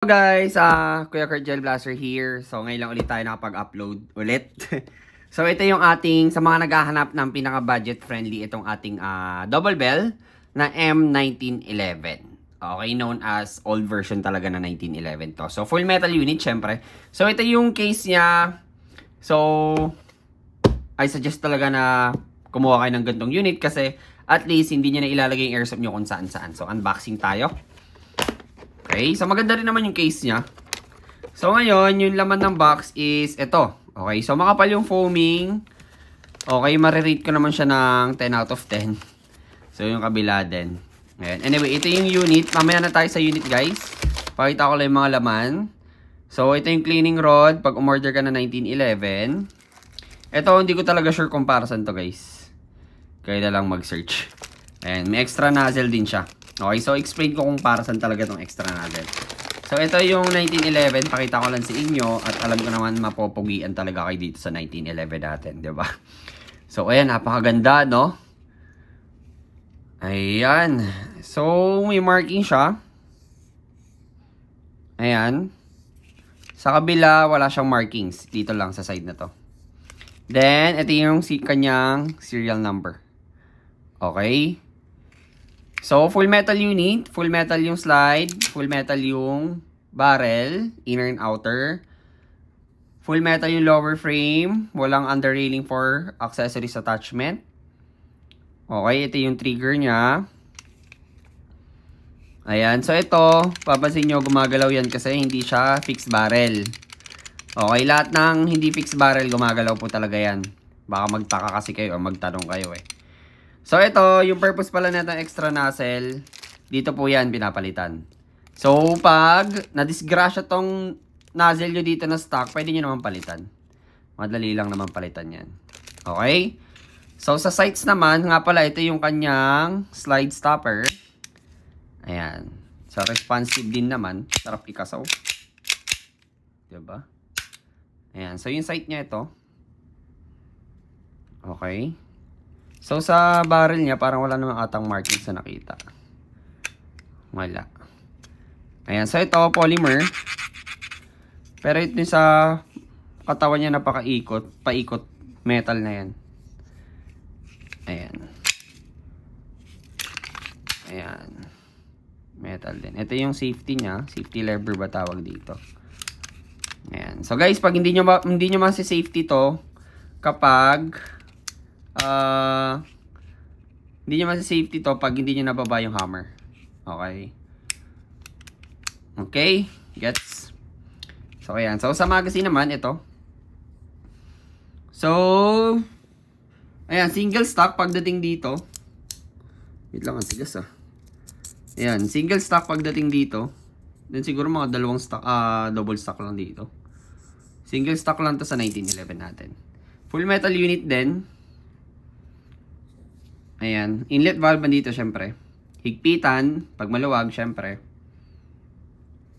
Hello guys, Kuya Kurt Gel Blaster here. So ngayon lang ulit tayo nakapag-upload ulit. So ito yung ating, sa mga naghahanap ng pinaka-budget friendly, itong ating double bell na M1911. Okay, known as old version talaga na 1911 to. So full metal unit syempre. So ito yung case niya. So I suggest talaga na kumuha kayo ng gantong unit kasi at least hindi niya na ilalagay yung airsoft nyo kung saan saan. So unboxing tayo. Okay, so maganda rin naman yung case niya. So ngayon, yung laman ng box is ito. Okay, so makapal yung foaming. Okay, marirate ko naman siya ng 10 out of 10. So yung kabila din. Ayan. Anyway, ito yung unit. Mamaya na tayo sa unit guys. Pakita ko lang yung mga laman. So ito yung cleaning rod pag umorder ka na 1911. Ito, hindi ko talaga sure kung para saan to guys. Kaya na lang mag-search. Ayan, may extra nozzle din siya. Okay, so explain ko kung para saan talaga itong extra nozzle. So ito yung 1911, pakita ko lang sa inyo at alam ko naman mapopogian talaga kayo dito sa 1911 natin, 'di ba? So ayan, napakaganda, no? Ayan. So may marking siya. Ayan. Sa kabila wala siyang markings, dito lang sa side na to. Then ito yung kanyang serial number. Okay? So, full metal unit, full metal yung slide, full metal yung barrel, inner and outer. Full metal yung lower frame, walang under railing for accessories attachment. Okay, ito yung trigger niya. Ayan, so ito, papansin nyo, gumagalaw yan kasi hindi siya fixed barrel. Okay, lahat ng hindi fixed barrel, gumagalaw po talaga yan. Baka magtaka kasi kayo o magtanong kayo eh. So, ito, yung purpose pala nito extra nozzle, dito po yan pinapalitan. So, pag na-disgrasya tong nozzle nyo dito na stock, pwede nyo naman palitan. Madali lang naman palitan yan. Okay? So, sa sights naman, nga pala, ito yung kanyang slide stopper. Ayan. So, responsive din naman. Sarap ikasaw. Diba? Ayan. So, yung sight niya ito. Okay. So, sa barrel niya, parang wala namang atang markings na nakita. Wala. Ayan. So, ito, polymer. Pero ito sa katawan niya napakaikot. Paikot. Metal na yan. Ayan. Ayan. Metal din. Ito yung safety niya. Safety lever ba tawag dito? Ayan. So, guys, pag hindi nyo masi-safety to, kapag hindi nyo masi-safety to pag hindi nyo nababa yung hammer. Okay? Okay? Gets? So, ayan. So, sa magazine naman, ito. So, ayan. Single stock pagdating dito. Wait lang, ang sigas ah. Ayan. Single stock pagdating dito. Then, siguro mga dalawang stock, double stock lang dito. Single stock lang to sa 1911 natin. Full metal unit din. Ayan. Inlet valve dito syempre. Higpitan. Pag maluwag syempre.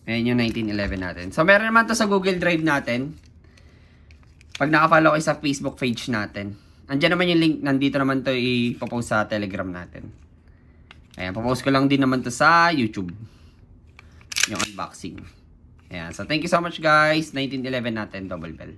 Ayan yung 1911 natin. So meron naman to sa Google Drive natin. Pag nakafollow kayo sa Facebook page natin. Andiyan naman yung link. Nandito naman to ipopost sa Telegram natin. Ayan. Popost ko lang din naman to sa YouTube. Yung unboxing. Ayan. So thank you so much guys. 1911 natin. Double bell.